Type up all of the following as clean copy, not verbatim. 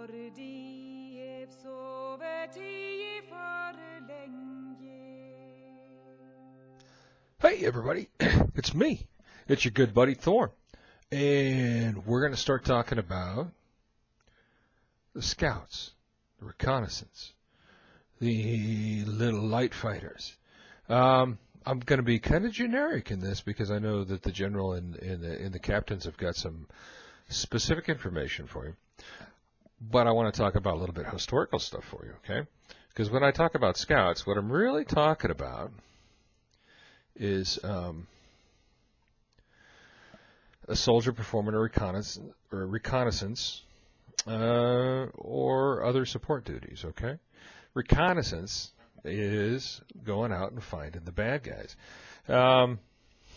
Hey everybody, it's me. It's your good buddy Thorn. And we're going to start talking about the scouts, the reconnaissance, the little light fighters. I'm going to be kind of generic in this because I know that the general and the captains have got some specific information for you. But I want to talk about a little bit of historical stuff for you, okay? Because when I talk about scouts, what I'm really talking about is a soldier performing a reconnaissance or other support duties, okay? Reconnaissance is going out and finding the bad guys.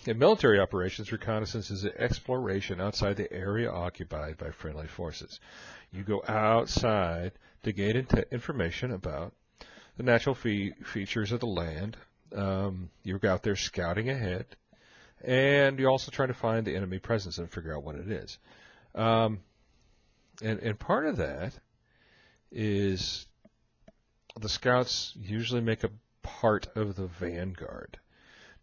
In military operations, reconnaissance is an exploration outside the area occupied by friendly forces. You go outside to gain information about the natural features of the land. You're out there scouting ahead, and you also try to find the enemy presence and figure out what it is. And part of that is the scouts usually make a part of the vanguard.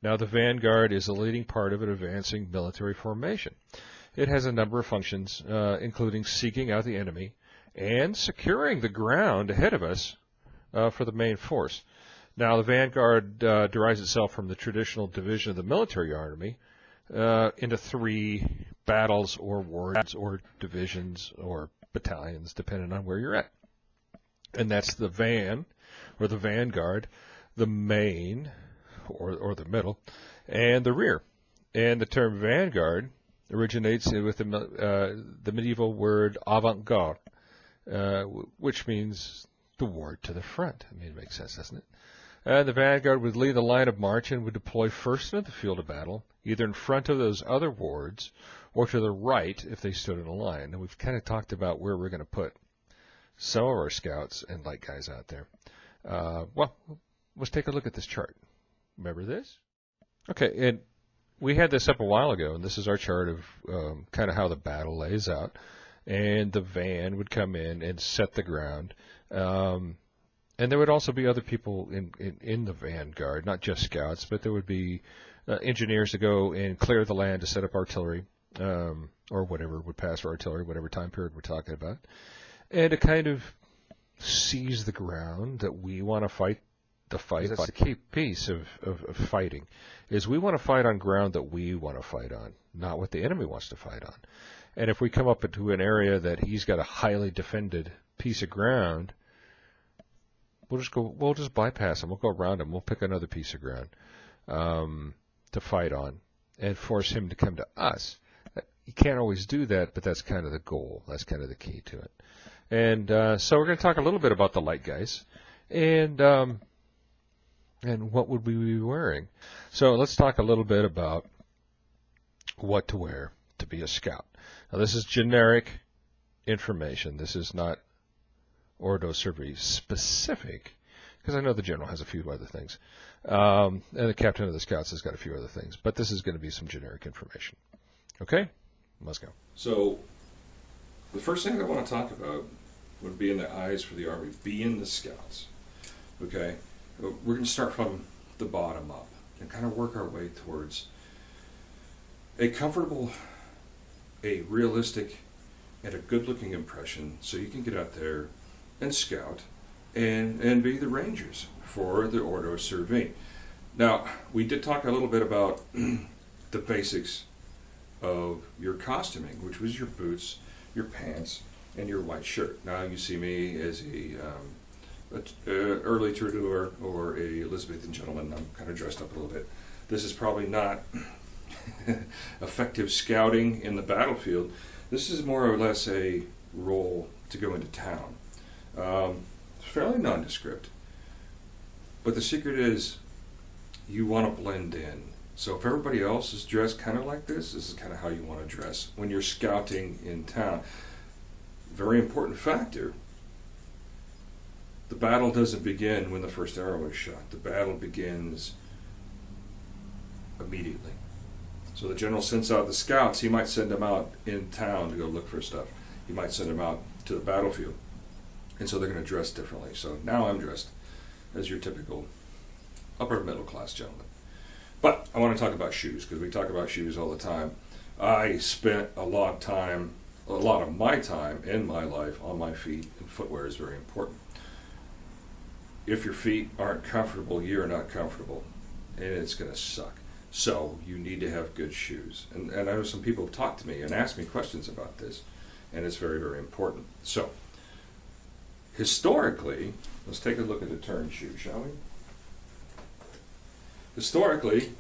Now, the vanguard is the leading part of an advancing military formation. It has a number of functions, including seeking out the enemy and securing the ground ahead of us for the main force. Now, the vanguard derives itself from the traditional division of the military army into three battles or wards or divisions or battalions, depending on where you're at. And that's the van, or the vanguard, the main, or the middle, and the rear. And the term vanguard originates with the medieval word avant-garde, which means the ward to the front. I mean, it makes sense, doesn't it? The vanguard would lead the line of march and would deploy first into the field of battle, either in front of those other wards or to the right if they stood in a line. And we've kind of talked about where we're going to put some of our scouts and light guys out there. Well, let's take a look at this chart. Remember this? Okay, and we had this up a while ago, and this is our chart of kind of how the battle lays out. And the van would come in and set the ground. And there would also be other people in the vanguard, not just scouts, but there would be engineers to go and clear the land to set up artillery, or whatever would pass for artillery, whatever time period we're talking about, and to kind of seize the ground that we want to fight the fight. That's the key piece of fighting, is we want to fight on ground that we want to fight on, not what the enemy wants to fight on. And if we come up into an area that he's got a highly defended piece of ground, we'll just bypass him. We'll go around him. We'll pick another piece of ground to fight on and force him to come to us. You can't always do that, but that's kind of the goal. That's kind of the key to it. And so we're going to talk a little bit about the light guys and what would we be wearing. So let's talk a little bit about what to wear to be a scout. Now, this is generic information. This is not Ordo Survey specific, because I know the general has a few other things, and the captain of the scouts has got a few other things, but this is going to be some generic information. Okay, let's go. So the first thing I want to talk about would be in the eyes for the Army, being the scouts. Okay, we're going to start from the bottom up and kind of work our way towards a comfortable, a realistic, and a good-looking impression, so you can get out there and scout and be the rangers for the Ordo Survey. Now, we did talk a little bit about the basics of your costuming, which was your boots, your pants, and your white shirt. Now you see me as a early troubadour or a Elizabethan gentleman. I'm kind of dressed up a little bit. This is probably not effective scouting in the battlefield. This is more or less a role to go into town. It's fairly nondescript, but the secret is you want to blend in. So if everybody else is dressed kind of like this is kind of how you want to dress when you're scouting in town. Very important factor. The battle doesn't begin when the first arrow is shot. The battle begins immediately. So the general sends out the scouts. He might send them out in town to go look for stuff. He might send them out to the battlefield. And so they're going to dress differently. So now I'm dressed as your typical upper middle class gentleman. But I want to talk about shoes, because we talk about shoes all the time. I spent a lot of my time in my life on my feet, and footwear is very important. If your feet aren't comfortable, you're not comfortable, and it's going to suck. So you need to have good shoes. And I know some people have talked to me and asked me questions about this, and it's very, very important. So historically, let's take a look at a turn shoe, shall we? Historically,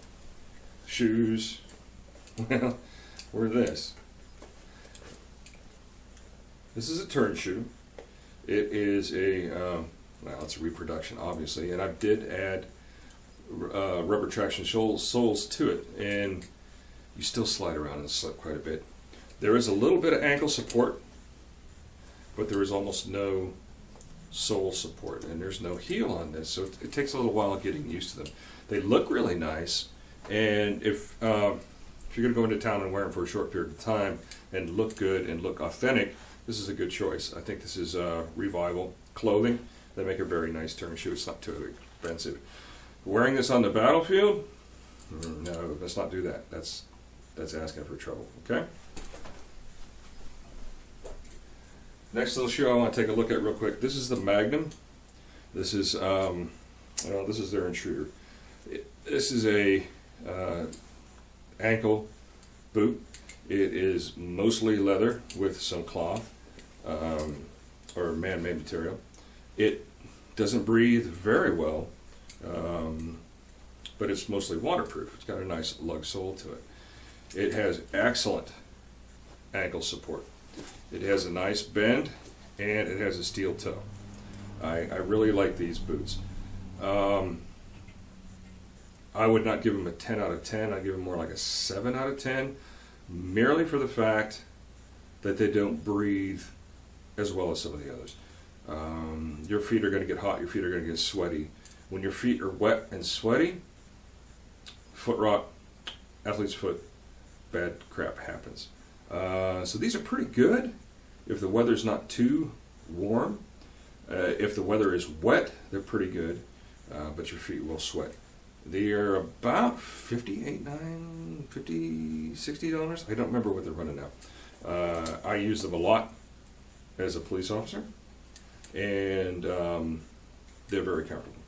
shoes, well, were this. This is a turn shoe. It is well, it's a reproduction, obviously, and I did add rubber traction soles to it, and you still slide around and slip quite a bit. There is a little bit of ankle support, but there is almost no sole support, and there's no heel on this, so it takes a little while getting used to them. They look really nice, and if you're going to go into town and wear them for a short period of time and look good and look authentic, this is a good choice. I think this is Revival clothing. They make a very nice turn shoe. It's not too expensive. Wearing this on the battlefield? No, let's not do that. That's asking for trouble. Okay. Next little shoe I want to take a look at real quick. This is the Magnum. This is this is their intruder. This is a ankle boot. It is mostly leather with some cloth or man-made material. It doesn't breathe very well, but it's mostly waterproof. It's got a nice lug sole to it. It has excellent ankle support. It has a nice bend, and it has a steel toe. I really like these boots. I would not give them a 10 out of 10. I'd give them more like a 7 out of 10, merely for the fact that they don't breathe as well as some of the others. Your feet are going to get hot. Your feet are going to get sweaty. When your feet are wet and sweaty, foot rot, athlete's foot, bad crap happens. So these are pretty good if the weather's not too warm. If the weather is wet, they're pretty good, but your feet will sweat. They are about $58, $50, $60. I don't remember what they're running now. I use them a lot as a police officer, and they're very comfortable.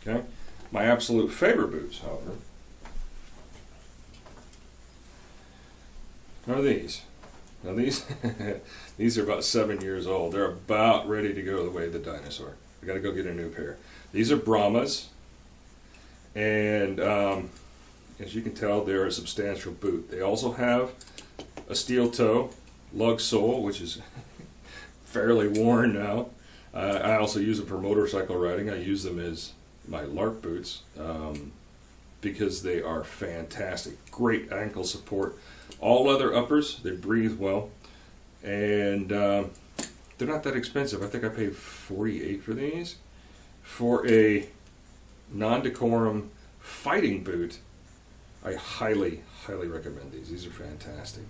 Okay, my absolute favorite boots, however, are these. Now these are about 7 years old. They're about ready to go the way of the dinosaur. I got to go get a new pair. These are Brahmas, and as you can tell, they're a substantial boot. They also have a steel toe, lug sole, which is fairly worn now. I also use them for motorcycle riding. I use them as my LARP boots because they are fantastic. Great ankle support. All leather uppers. They breathe well, and they're not that expensive. I think I paid $48 for these. For a non-decorum fighting boot, I highly, highly recommend these. These are fantastic.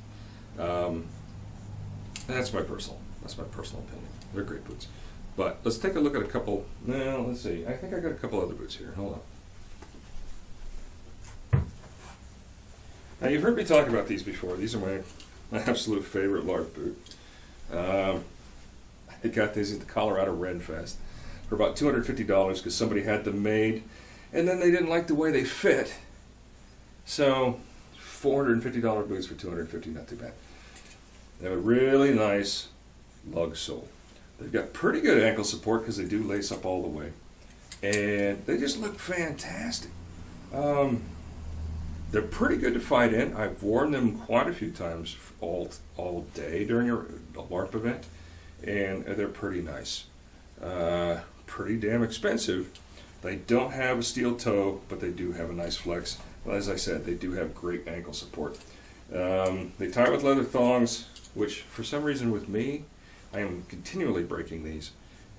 That's my personal opinion. They're great boots. But let's take a look at a couple. Well, let's see. I think I got a couple other boots here. Hold on. Now you've heard me talk about these before. These are my absolute favorite LARP boot. I got these at the Colorado Ren Fest for about $250 because somebody had them made, and then they didn't like the way they fit. So $450 boots for $250, not too bad. They have a really nice lug sole. They've got pretty good ankle support because they do lace up all the way, and they just look fantastic. They're pretty good to fight in. I've worn them quite a few times all day during a LARP event, and they're pretty nice. Pretty damn expensive. They don't have a steel toe, but they do have a nice flex. Well, as I said, they do have great ankle support. They tie with leather thongs, which for some reason with me, I am continually breaking these,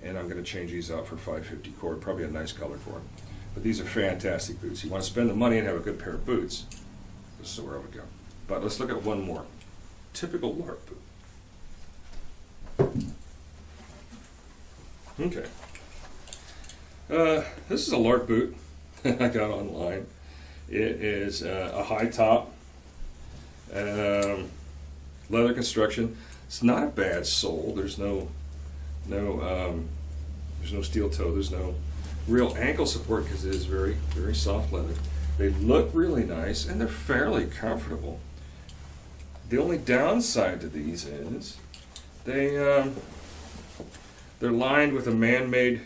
and I'm going to change these out for 550 cord, probably a nice color for them. But these are fantastic boots. You want to spend the money and have a good pair of boots, this is where I would go. But let's look at one more. Typical LARP boot. Okay. This is a Lark boot I got online. It is a high top, leather construction. It's not a bad sole. There's no steel toe. There's no real ankle support because it is very, very soft leather. They look really nice and they're fairly comfortable. The only downside to these is they're lined with a man-made.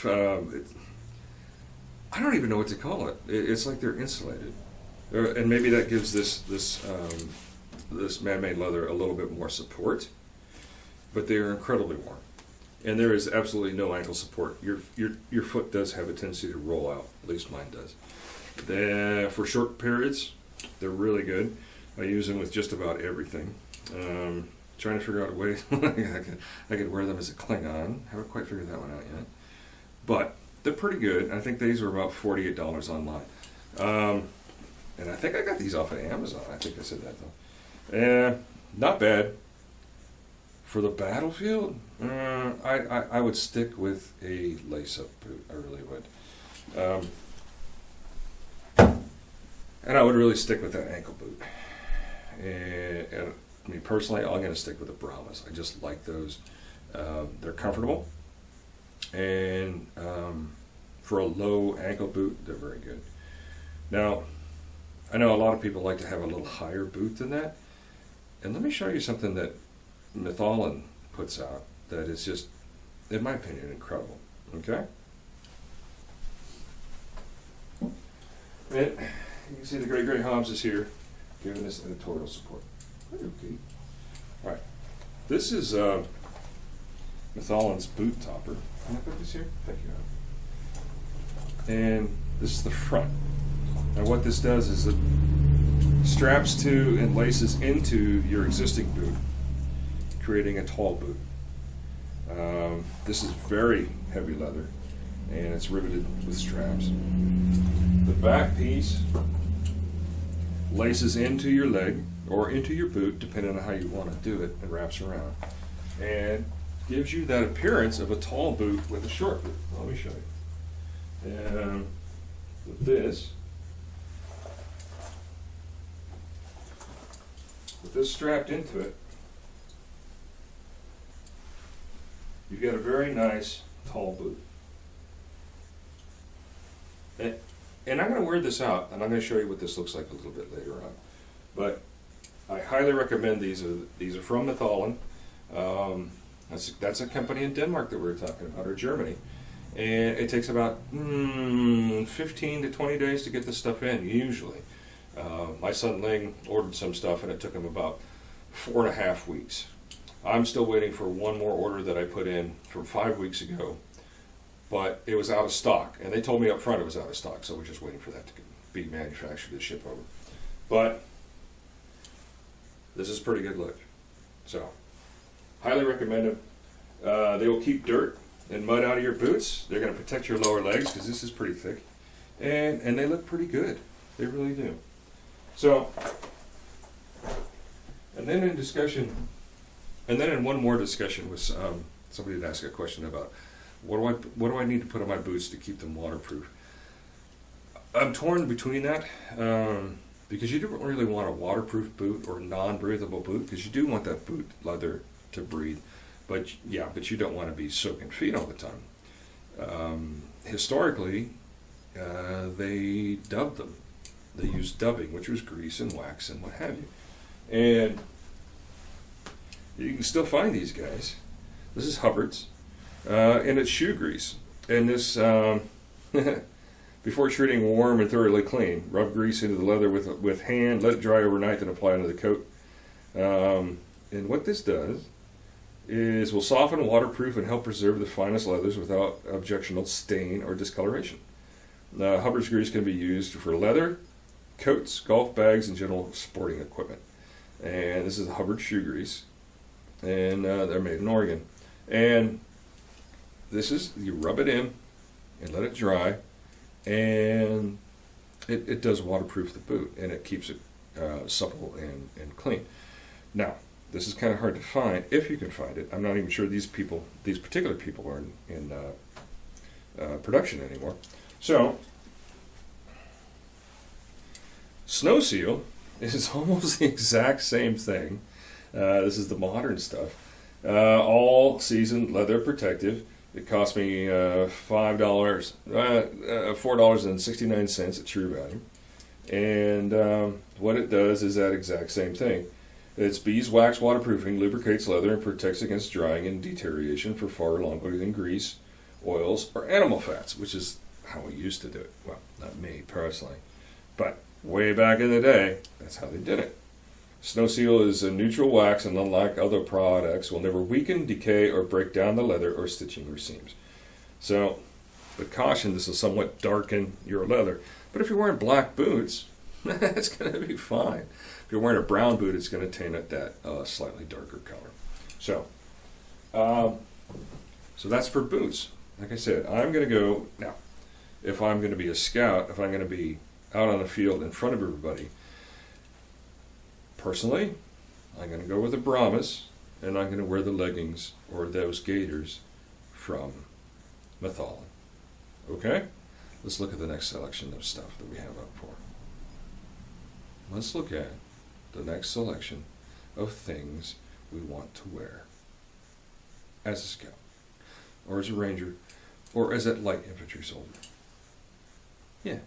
I don't even know what to call it. It's like they're insulated, and maybe that gives this man-made leather a little bit more support. But they are incredibly warm, and there is absolutely no ankle support. Your foot does have a tendency to roll out. At least mine does. For short periods, they're really good. I use them with just about everything. Trying to figure out a way I could wear them as a Klingon. Haven't quite figured that one out yet. But they're pretty good. I think these are about $48 online. And I think I got these off of Amazon. I think I said that though. Not bad. For the battlefield, I would stick with a lace-up boot. I really would. And I would really stick with that ankle boot. And me personally, I'm going to stick with the Brahmas. I just like those. They're comfortable. And for a low ankle boot, they're very good. Now, I know a lot of people like to have a little higher boot than that. And let me show you something that Mytholin puts out that is just, in my opinion, incredible. Okay? And you can see the Great Gray Hobbs is here, giving this editorial support. Okay. All right. This is Mytholin's boot topper. Can I put this here? Thank you. And this is the front. Now what this does is it straps to and laces into your existing boot, creating a tall boot. This is very heavy leather, and it's riveted with straps. The back piece laces into your leg or into your boot, depending on how you want to do it, and wraps around. And gives you that appearance of a tall boot with a short boot. Let me show you. And with this strapped into it, you get a very nice tall boot. And I'm going to wear this out, and I'm going to show you what this looks like a little bit later on. But I highly recommend these. These are from Mytholin. That's a company in Denmark that we were talking about, or Germany. And it takes about 15 to 20 days to get this stuff in, usually. My son Ling ordered some stuff, and it took him about 4.5 weeks. I'm still waiting for one more order that I put in from 5 weeks ago, but it was out of stock. And they told me up front it was out of stock, so we're just waiting for that to be manufactured to ship over. But this is pretty good look. So, highly recommend them. They will keep dirt and mud out of your boots. They're going to protect your lower legs because this is pretty thick. And they look pretty good. They really do. So, and then in one more discussion with somebody had asked a question about what do I need to put on my boots to keep them waterproof. I'm torn between that because you don't really want a waterproof boot or non-breathable boot because you do want that boot leather to breathe. But you don't want to be soaking feet all the time. Historically, they dubbed them. They used dubbing, which was grease and wax and what have you. And you can still find these guys. This is Hubbard's, and it's shoe grease. And this, before treating warm and thoroughly clean, rub grease into the leather with hand, let it dry overnight, then apply it to the coat. And what this does is will soften, waterproof, and help preserve the finest leathers without objectionable stain or discoloration. Hubbard's grease can be used for leather, coats, golf bags, and general sporting equipment. And this is the Hubbard shoe grease, and they're made in Oregon. And this is, you rub it in and let it dry, and it does waterproof the boot, and it keeps it supple and clean. Now, This is kind of hard to find, if you can find it. I'm not even sure these particular people are in production anymore. So, snow seal is almost the exact same thing. This is the modern stuff. All season leather protective. It cost me $4.69 at True Value. And what it does is that exact same thing. It's beeswax waterproofing, lubricates leather, and protects against drying and deterioration for far longer than grease, oils, or animal fats, which is how we used to do it. Well, not me personally, but way back in the day, that's how they did it. Snow Seal is a neutral wax and, unlike other products, will never weaken, decay, or break down the leather or stitching or seams. So, but caution, this will somewhat darken your leather. But if you're wearing black boots, it's going to be fine. If you're wearing a brown boot, it's going to tint it that slightly darker color. So, so that's for boots. Like I said, I'm going to go, now, if I'm going to be a scout, if I'm going to be out on the field in front of everybody, personally, I'm going to go with the Brahmas, and I'm going to wear the leggings or those gaiters from Mathalan. Okay? Let's look at the next selection of stuff that we have up for. Let's look at the next selection of things we want to wear as a scout, or as a ranger, or as a light infantry soldier. Yeah,